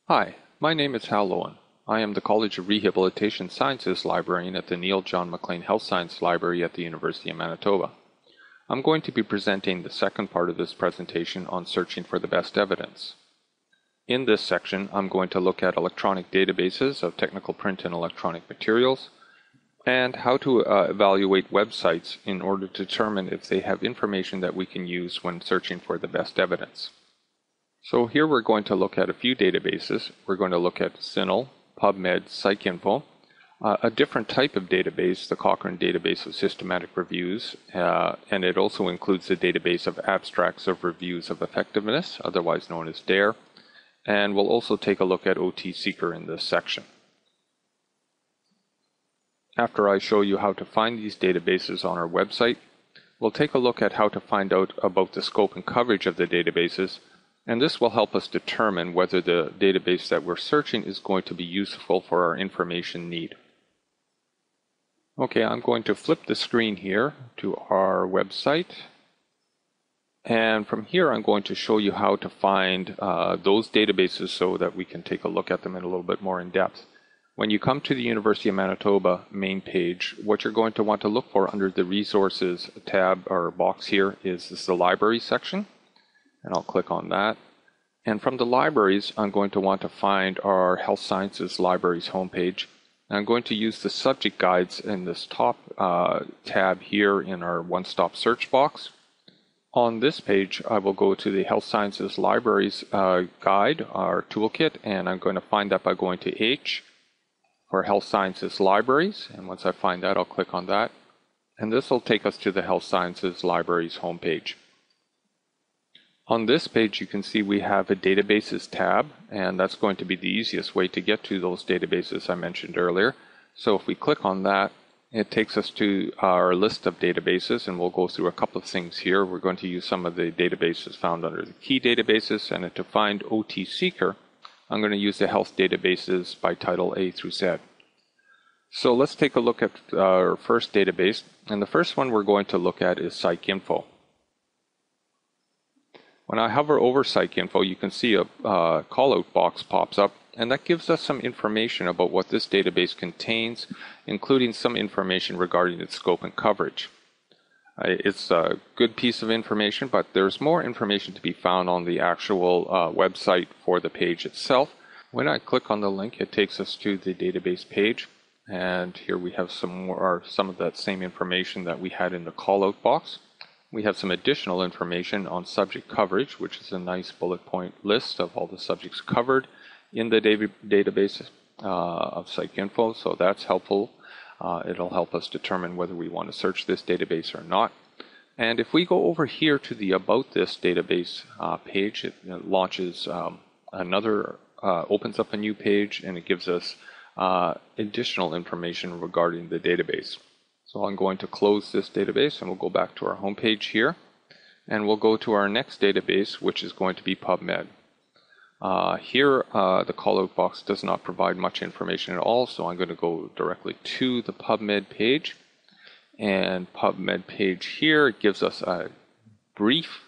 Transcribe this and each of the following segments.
Hi, my name is Hal Lowen. I am the College of Rehabilitation Sciences librarian at the Neil John Maclean Health Science Library at the University of Manitoba. I'm going to be presenting the second part of this presentation on searching for the best evidence. In this section, I'm going to look at electronic databases of technical print and electronic materials, and how to evaluate websites in order to determine if they have information that we can use when searching for the best evidence. So here we're going to look at a few databases. We're going to look at CINAHL, PubMed, PsycInfo, a different type of database, the Cochrane Database of Systematic Reviews, and it also includes the database of Abstracts of Reviews of Effectiveness, otherwise known as DARE, and we'll also take a look at OT-Seeker in this section. After I show you how to find these databases on our website, we'll take a look at how to find out about the scope and coverage of the databases, and this will help us determine whether the database that we're searching is going to be useful for our information need. Okay, I'm going to flip the screen here to our website. And from here, I'm going to show you how to find those databases so that we can take a look at them in a little bit more in depth. When you come to the University of Manitoba main page, what you're going to want to look for under the Resources tab or box here is the Library section. And I'll click on that. And from the libraries, I'm going to want to find our Health Sciences Libraries homepage. I'm going to use the subject guides in this top tab here in our one-stop search box. On this page, I will go to the Health Sciences Libraries guide, our toolkit, and I'm going to find that by going to H for Health Sciences Libraries. And once I find that, I'll click on that. And this will take us to the Health Sciences Libraries homepage. On this page, you can see we have a Databases tab, and that's going to be the easiest way to get to those databases I mentioned earlier. So if we click on that, it takes us to our list of databases, and we'll go through a couple of things here. We're going to use some of the databases found under the key databases, and to find OT-Seeker, I'm going to use the health databases by title A through Z. So let's take a look at our first database, and the first one we're going to look at is PsycInfo. When I hover over PsycInfo, you can see a callout box pops up, and that gives us some information about what this database contains, including some information regarding its scope and coverage. It's a good piece of information, but there's more information to be found on the actual website for the page itself. When I click on the link, it takes us to the database page, and here we have some of that same information that we had in the callout box. We have some additional information on subject coverage, which is a nice bullet point list of all the subjects covered in the database of PsycInfo, so that's helpful. It'll help us determine whether we want to search this database or not. And if we go over here to the About This database page, it launches opens up a new page, and it gives us additional information regarding the database. So I'm going to close this database, and we'll go back to our home page here, and we'll go to our next database, which is going to be PubMed. Here, the callout box does not provide much information at all, so I'm going to go directly to the PubMed page. And PubMed page here gives us a brief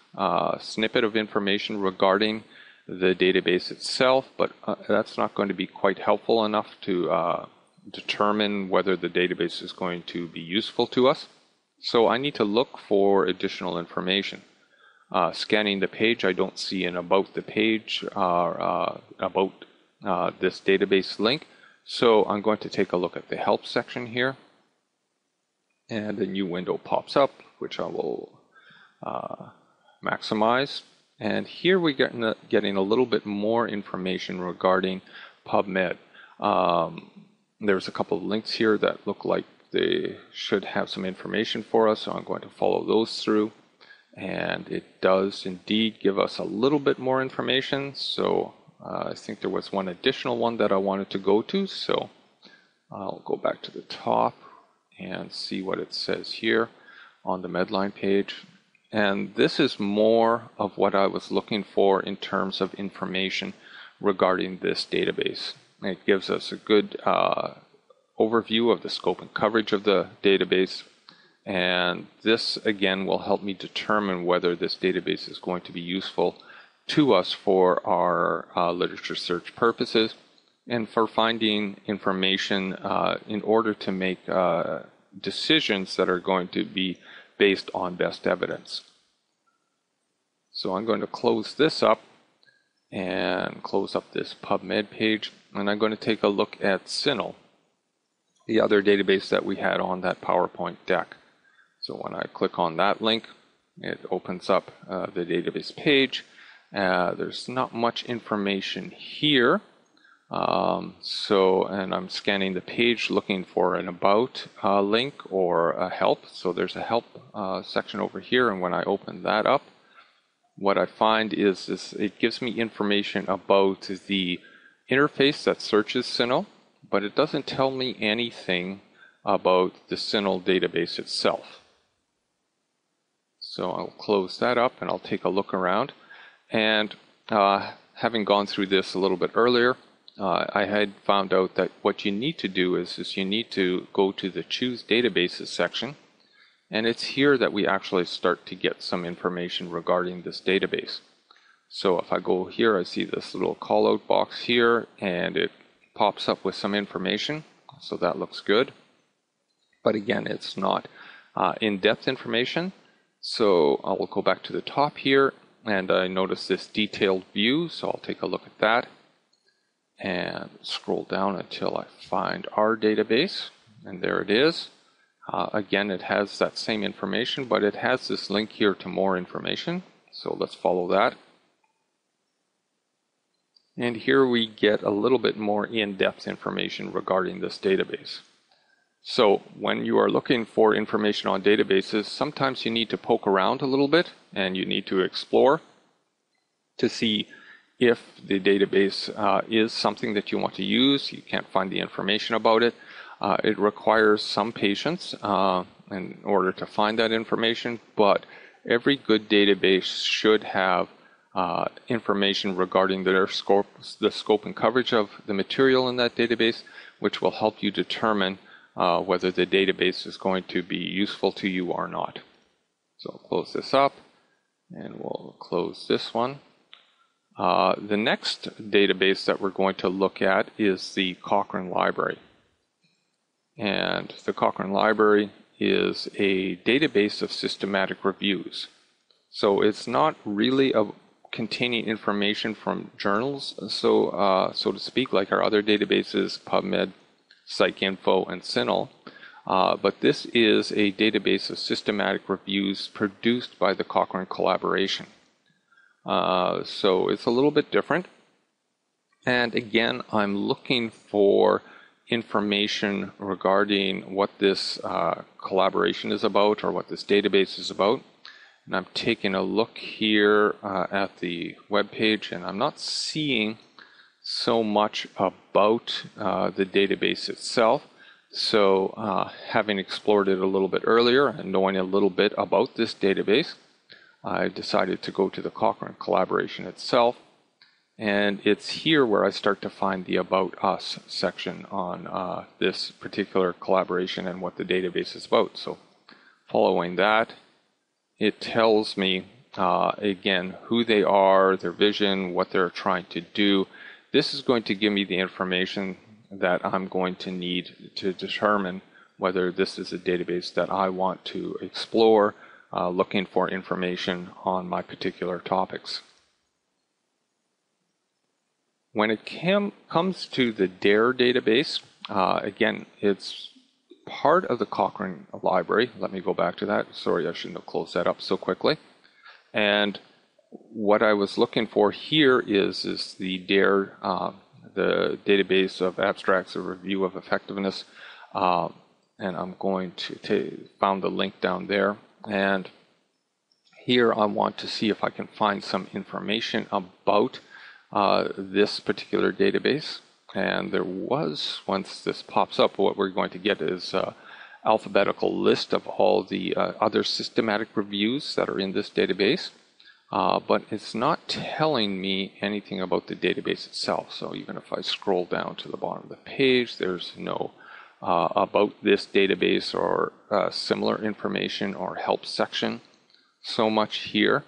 snippet of information regarding the database itself, but that's not going to be quite helpful enough to determine whether the database is going to be useful to us. So I need to look for additional information. Scanning the page, I don't see an About the page about this database link. So I'm going to take a look at the Help section here. And a new window pops up, which I will maximize. And here we're getting a little bit more information regarding PubMed. There's a couple of links here that look like they should have some information for us, so I'm going to follow those through. And it does indeed give us a little bit more information, so I think there was one additional one that I wanted to go to, so I'll go back to the top and see what it says here on the Medline page. And this is more of what I was looking for in terms of information regarding this database. It gives us a good overview of the scope and coverage of the database, and this again will help me determine whether this database is going to be useful to us for our literature search purposes and for finding information in order to make decisions that are going to be based on best evidence. So I'm going to close this up and close up this PubMed page, and I'm going to take a look at CINAHL, the other database that we had on that PowerPoint deck. So when I click on that link, it opens up the database page. There's not much information here. And I'm scanning the page looking for an about link or a help. So there's a help section over here, and when I open that up, what I find is it gives me information about the interface that searches CINAHL, but it doesn't tell me anything about the CINAHL database itself. So I'll close that up and I'll take a look around. And having gone through this a little bit earlier, I had found out that what you need to do is you need to go to the Choose Databases section. And it's here that we actually start to get some information regarding this database. So if I go here, I see this little call-out box here, and it pops up with some information. So that looks good. But again, it's not in-depth information. So I'll go back to the top here, and I notice this detailed view. So I'll take a look at that and scroll down until I find our database. And there it is. Again, it has that same information, but it has this link here to more information. So let's follow that. And here we get a little bit more in-depth information regarding this database. So when you are looking for information on databases, sometimes you need to poke around a little bit and you need to explore to see if the database is something that you want to use. You can't find the information about it. It requires some patience in order to find that information, but every good database should have information regarding the scope and coverage of the material in that database, which will help you determine whether the database is going to be useful to you or not. So I'll close this up, and we'll close this one. The next database that we're going to look at is the Cochrane Library. And the Cochrane Library is a database of systematic reviews. So it's not really containing information from journals, so to speak, like our other databases, PubMed, PsycInfo, and CINAHL. But this is a database of systematic reviews produced by the Cochrane Collaboration. So it's a little bit different. And again, I'm looking for information regarding what this collaboration is about or what this database is about. And I'm taking a look here at the web page, and I'm not seeing so much about the database itself. So having explored it a little bit earlier and knowing a little bit about this database, I decided to go to the Cochrane Collaboration itself. And it's here where I start to find the About Us section on this particular collaboration and what the database is about. So following that, it tells me, again, who they are, their vision, what they're trying to do. This is going to give me the information that I'm going to need to determine whether this is a database that I want to explore, looking for information on my particular topics. When it comes to the DARE database, again, it's part of the Cochrane Library. Let me go back to that. Sorry, I shouldn't have closed that up so quickly. And what I was looking for here is the DARE, the database of abstracts of review of effectiveness. And I'm going to found the link down there. And here I want to see if I can find some information about this particular database. And there was, once this pops up, what we're going to get is an alphabetical list of all the other systematic reviews that are in this database. But it's not telling me anything about the database itself. So even if I scroll down to the bottom of the page, there's no about this database or similar information or help section so much here.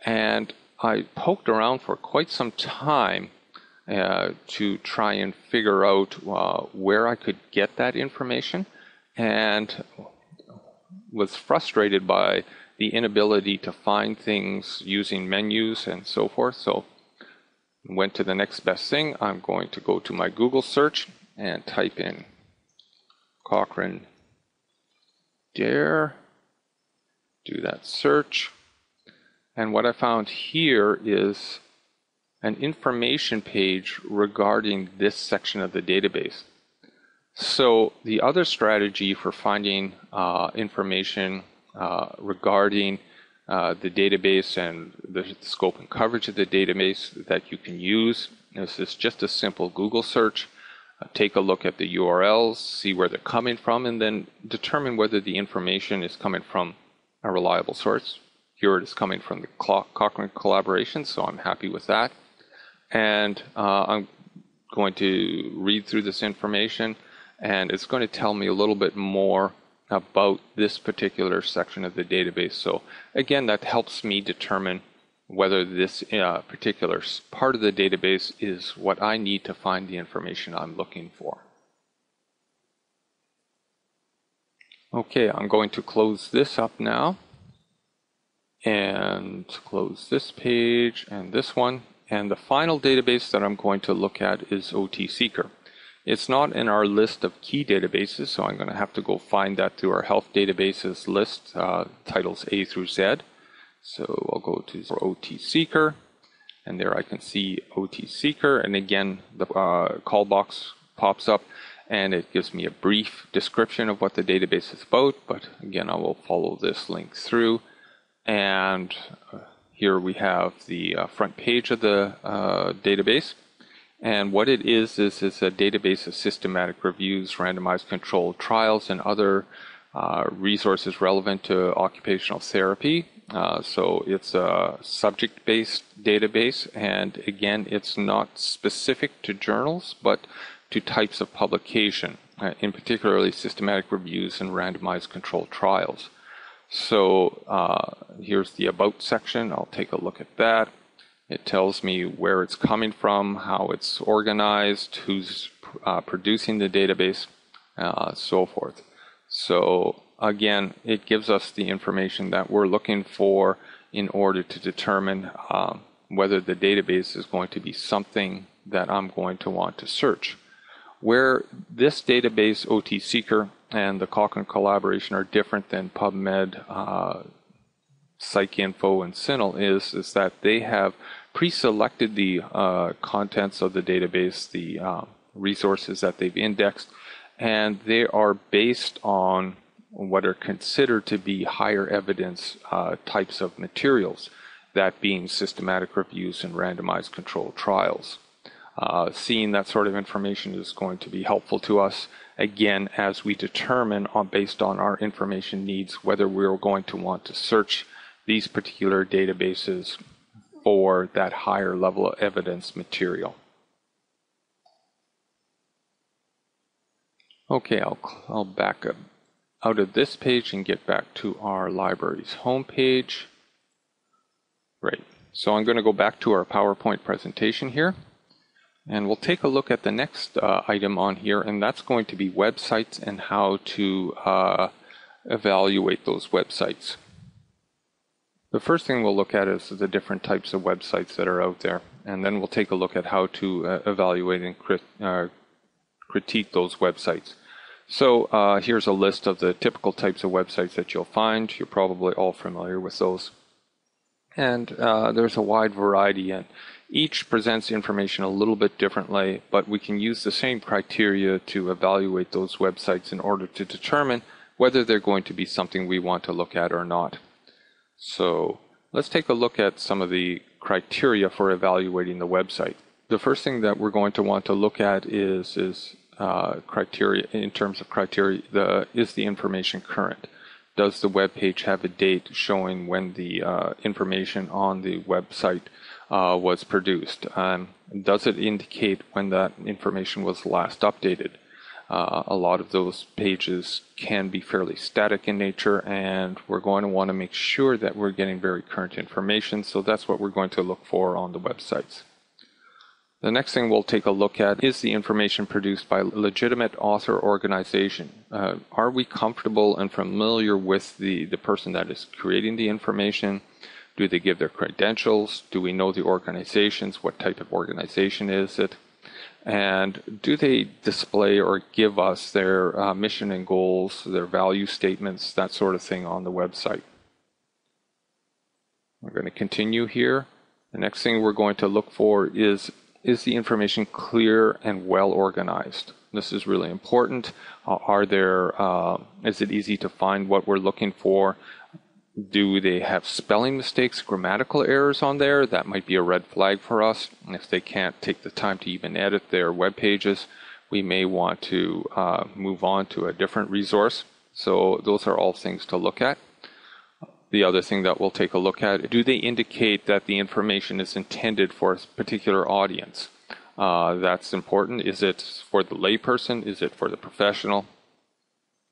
And I poked around for quite some time to try and figure out where I could get that information, and was frustrated by the inability to find things using menus and so forth. So went to the next best thing. I'm going to go to my Google search and type in Cochrane DARE, do that search. And what I found here is an information page regarding this section of the database. So the other strategy for finding information regarding the database and the scope and coverage of the database that you can use is just a simple Google search. Take a look at the URLs, see where they're coming from, and then determine whether the information is coming from a reliable source. Here it is coming from the Cochrane collaboration, so I'm happy with that. And I'm going to read through this information, and it's going to tell me a little bit more about this particular section of the database. So again, that helps me determine whether this particular part of the database is what I need to find the information I'm looking for. Okay, I'm going to close this up now and close this page and this one. And the final database that I'm going to look at is OTSeeker. It's not in our list of key databases, so I'm going to have to go find that through our health databases list, titles A through Z. So I'll go to OTSeeker, and there I can see OTSeeker, and again the call box pops up and it gives me a brief description of what the database is about, but again I will follow this link through, and here we have the front page of the database, and what it is a database of systematic reviews, randomized controlled trials, and other resources relevant to occupational therapy. So it's a subject-based database, and again, it's not specific to journals, but to types of publication, in particularly systematic reviews and randomized controlled trials. So here's the About section. I'll take a look at that. It tells me where it's coming from, how it's organized, who's producing the database, so forth. So again, it gives us the information that we're looking for in order to determine whether the database is going to be something that I'm going to want to search. Where this database, OTSeeker, and the Cochrane collaboration are different than PubMed, PsycInfo, and CINAHL is that they have pre-selected the contents of the database, the resources that they've indexed, and they are based on what are considered to be higher evidence types of materials, that being systematic reviews and randomized controlled trials. Seeing that sort of information is going to be helpful to us, again, as we determine, based on our information needs, whether we're going to want to search these particular databases for that higher level of evidence material. Okay, I'll back up out of this page and get back to our library's homepage. Great. So I'm going to go back to our PowerPoint presentation here, and we'll take a look at the next item on here, and that's going to be websites and how to evaluate those websites. The first thing we'll look at is the different types of websites that are out there, and then we'll take a look at how to evaluate and critique those websites. So here's a list of the typical types of websites that you'll find. You're probably all familiar with those. And there's a wide variety, and each presents information a little bit differently, but we can use the same criteria to evaluate those websites in order to determine whether they're going to be something we want to look at or not. So let's take a look at some of the criteria for evaluating the website. The first thing that we're going to want to look at is criteria. In terms of criteria, is the information current? Does the web page have a date showing when the information on the website was produced? Does it indicate when that information was last updated? A lot of those pages can be fairly static in nature, and we're going to want to make sure that we're getting very current information. So that's what we're going to look for on the websites. The next thing we'll take a look at is the information produced by a legitimate author organization. Are we comfortable and familiar with the person that is creating the information? Do they give their credentials? Do we know the organizations? What type of organization is it? And do they display or give us their mission and goals, their value statements, that sort of thing on the website? We're going to continue here. The next thing we're going to look for is the information clear and well organized? This is really important. Is it easy to find what we're looking for? Do they have spelling mistakes, grammatical errors on there? That might be a red flag for us. And if they can't take the time to even edit their web pages, we may want to move on to a different resource. So those are all things to look at. The other thing that we'll take a look at, do they indicate that the information is intended for a particular audience? That's important. Is it for the layperson? Is it for the professional?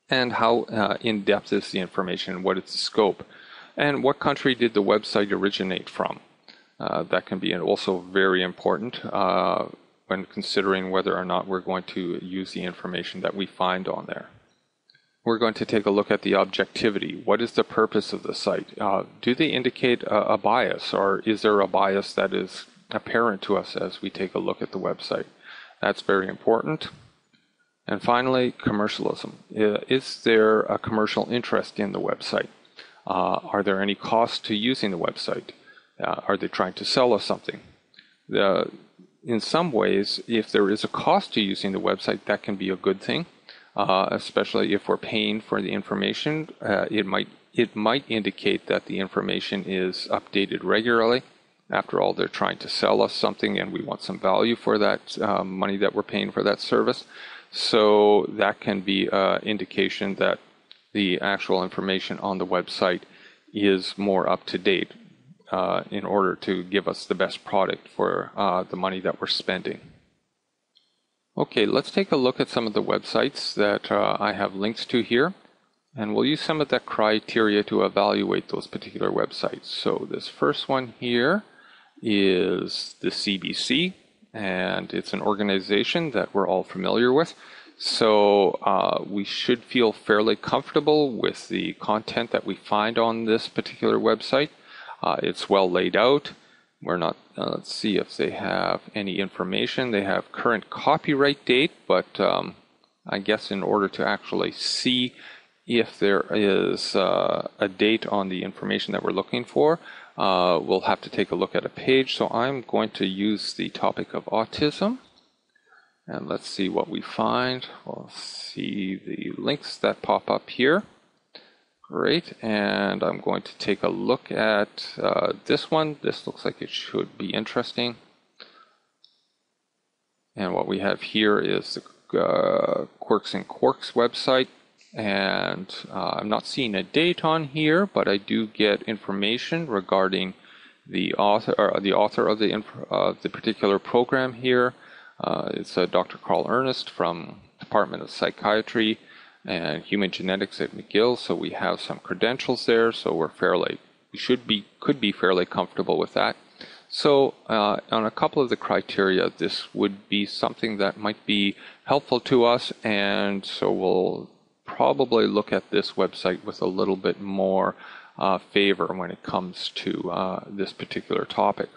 And how in-depth is the information? What is the scope? And what country did the website originate from? That can be also very important when considering whether or not we're going to use the information that we find on there. We're going to take a look at the objectivity. What is the purpose of the site? Do they indicate a bias, or is there a bias that is apparent to us as we take a look at the website? That's very important. And finally, commercialism. Is there a commercial interest in the website? Are there any costs to using the website? Are they trying to sell us something? In some ways, if there is a cost to using the website, that can be a good thing. Especially if we're paying for the information, it might indicate that the information is updated regularly. After all, they're trying to sell us something, and we want some value for that money that we're paying for that service. So that can be an indication that the actual information on the website is more up to date in order to give us the best product for the money that we're spending. Okay, let's take a look at some of the websites that I have links to here, and we'll use some of that criteria to evaluate those particular websites. So this first one here is the CBC, and it's an organization that we're all familiar with. So we should feel fairly comfortable with the content that we find on this particular website. It's well laid out. We're not, let's see if they have any information. They have current copyright date, but I guess in order to actually see if there is a date on the information that we're looking for, we'll have to take a look at a page. So I'm going to use the topic of autism, and let's see what we find. We'll see the links that pop up here. Great, and I'm going to take a look at this one. This looks like it should be interesting. And what we have here is the Quirks and Quarks website. And I'm not seeing a date on here, but I do get information regarding the author of the particular program here. It's Dr. Carl Ernest from Department of Psychiatry and Human Genetics at McGill. So we have some credentials there. So could be fairly comfortable with that. So on a couple of the criteria, this would be something that might be helpful to us, and so we'll probably look at this website with a little bit more favor when it comes to this particular topic.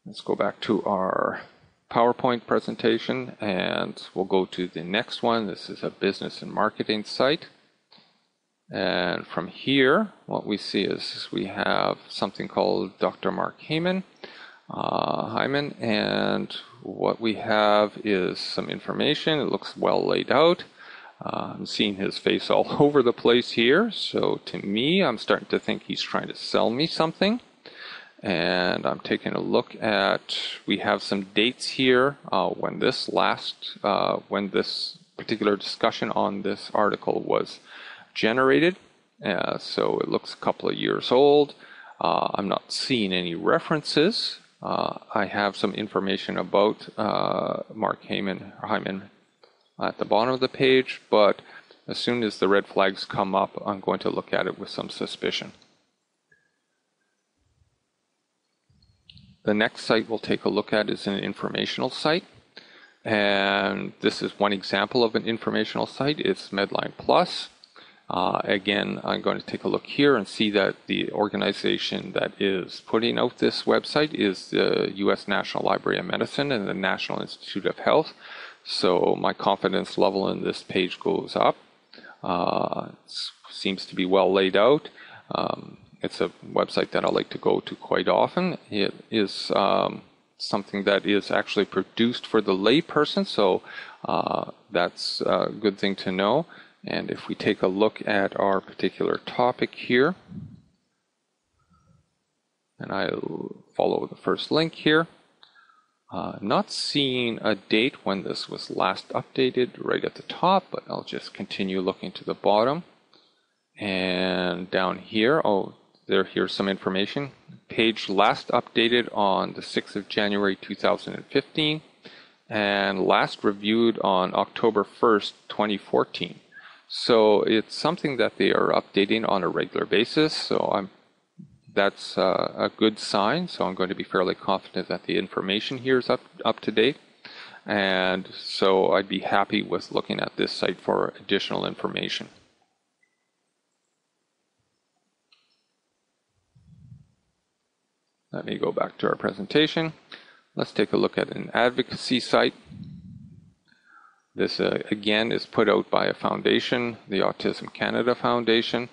Let's go back to our PowerPoint presentation, and we'll go to the next one. This is a business and marketing site. And from here, what we see is we have something called Dr. Mark Hyman, and what we have is some information. It looks well laid out. I'm seeing his face all over the place here. So to me, I'm starting to think he's trying to sell me something. And I'm taking a look at, we have some dates here when this particular discussion on this article was generated. So it looks a couple of years old. I'm not seeing any references. I have some information about Mark Hyman at the bottom of the page, but as soon as the red flags come up, I'm going to look at it with some suspicion. The next site we'll take a look at is an informational site. And this is one example of an informational site. It's Medline Plus. Again, I'm going to take a look here and see that the organization that is putting out this website is the U.S. National Library of Medicine and the National Institute of Health. So my confidence level in this page goes up. It seems to be well laid out. It's a website that I like to go to quite often. It is something that is actually produced for the layperson, so that's a good thing to know. And if we take a look at our particular topic here, and I'll follow the first link here, not seeing a date when this was last updated right at the top, but I'll just continue looking to the bottom. And down here, here's some information. Page last updated on the 6th of January 2015 and last reviewed on October 1st, 2014. So it's something that they are updating on a regular basis. So that's a good sign. So I'm going to be fairly confident that the information here is up to date. And so I'd be happy with looking at this site for additional information. Let me go back to our presentation. Let's take a look at an advocacy site. This again is put out by a foundation, the Autism Canada Foundation.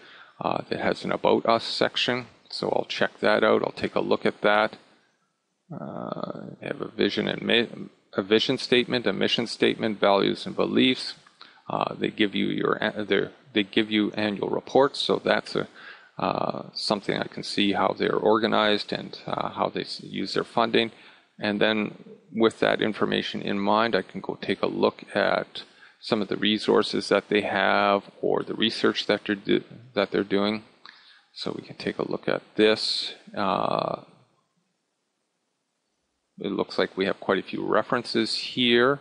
It has an About Us section, so I'll check that out. I'll take a look at that. They have a vision statement, a mission statement, values and beliefs. They give you annual reports, so that's something I can see how they're organized and how they use their funding. And then with that information in mind, I can go take a look at some of the resources that they have or the research that they're doing. So we can take a look at this. It looks like we have quite a few references here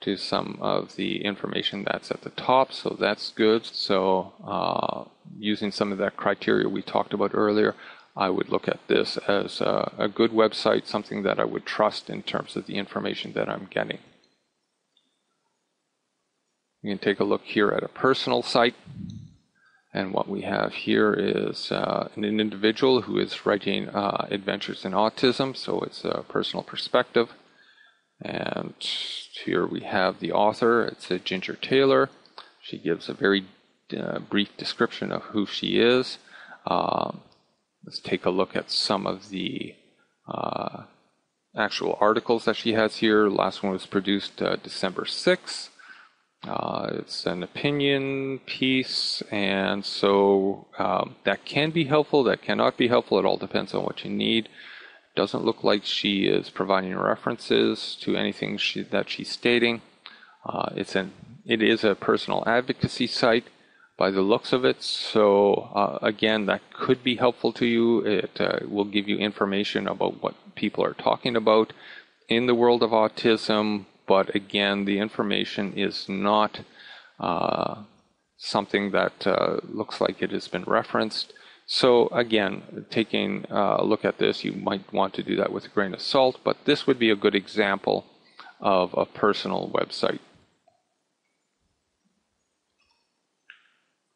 to some of the information that's at the top, so that's good. So using some of that criteria we talked about earlier, I would look at this as a good website, something that I would trust in terms of the information that I'm getting. You can take a look here at a personal site, and what we have here is an individual who is writing Adventures in Autism, so it's a personal perspective. And here we have the author. It's a Ginger Taylor. She gives a very brief description of who she is. Let's take a look at some of the actual articles that she has here. The last one was produced December 6th. It's an opinion piece, and so that can be helpful, that cannot be helpful. It all depends on what you need. Doesn't look like she is providing references to anything that she's stating. It is a personal advocacy site by the looks of it. So again, that could be helpful to you. It will give you information about what people are talking about in the world of autism. But again, the information is not something that looks like it has been referenced. So again, taking a look at this, you might want to do that with a grain of salt, but this would be a good example of a personal website.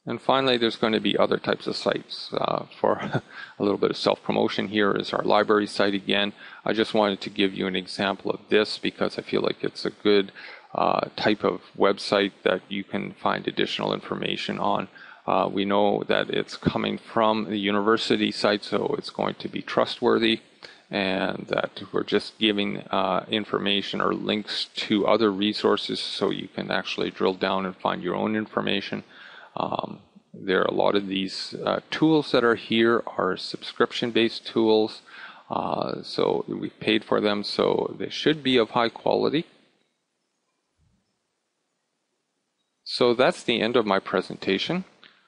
And finally, there's going to be other types of sites. For a little bit of self-promotion, here is our library site again. I just wanted to give you an example of this because I feel like it's a good type of website that you can find additional information on. We know that it's coming from the university site, so it's going to be trustworthy, and that we're just giving information or links to other resources so you can actually drill down and find your own information. There are a lot of these tools that are here are subscription-based tools, so we've paid for them, so they should be of high quality. So that's the end of my presentation.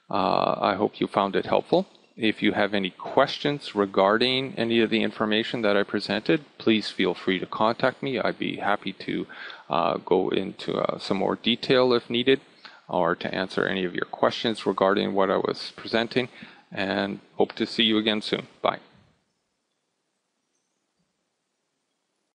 I hope you found it helpful. If you have any questions regarding any of the information that I presented, please feel free to contact me. I'd be happy to go into some more detail if needed, or to answer any of your questions regarding what I was presenting, and hope to see you again soon. Bye.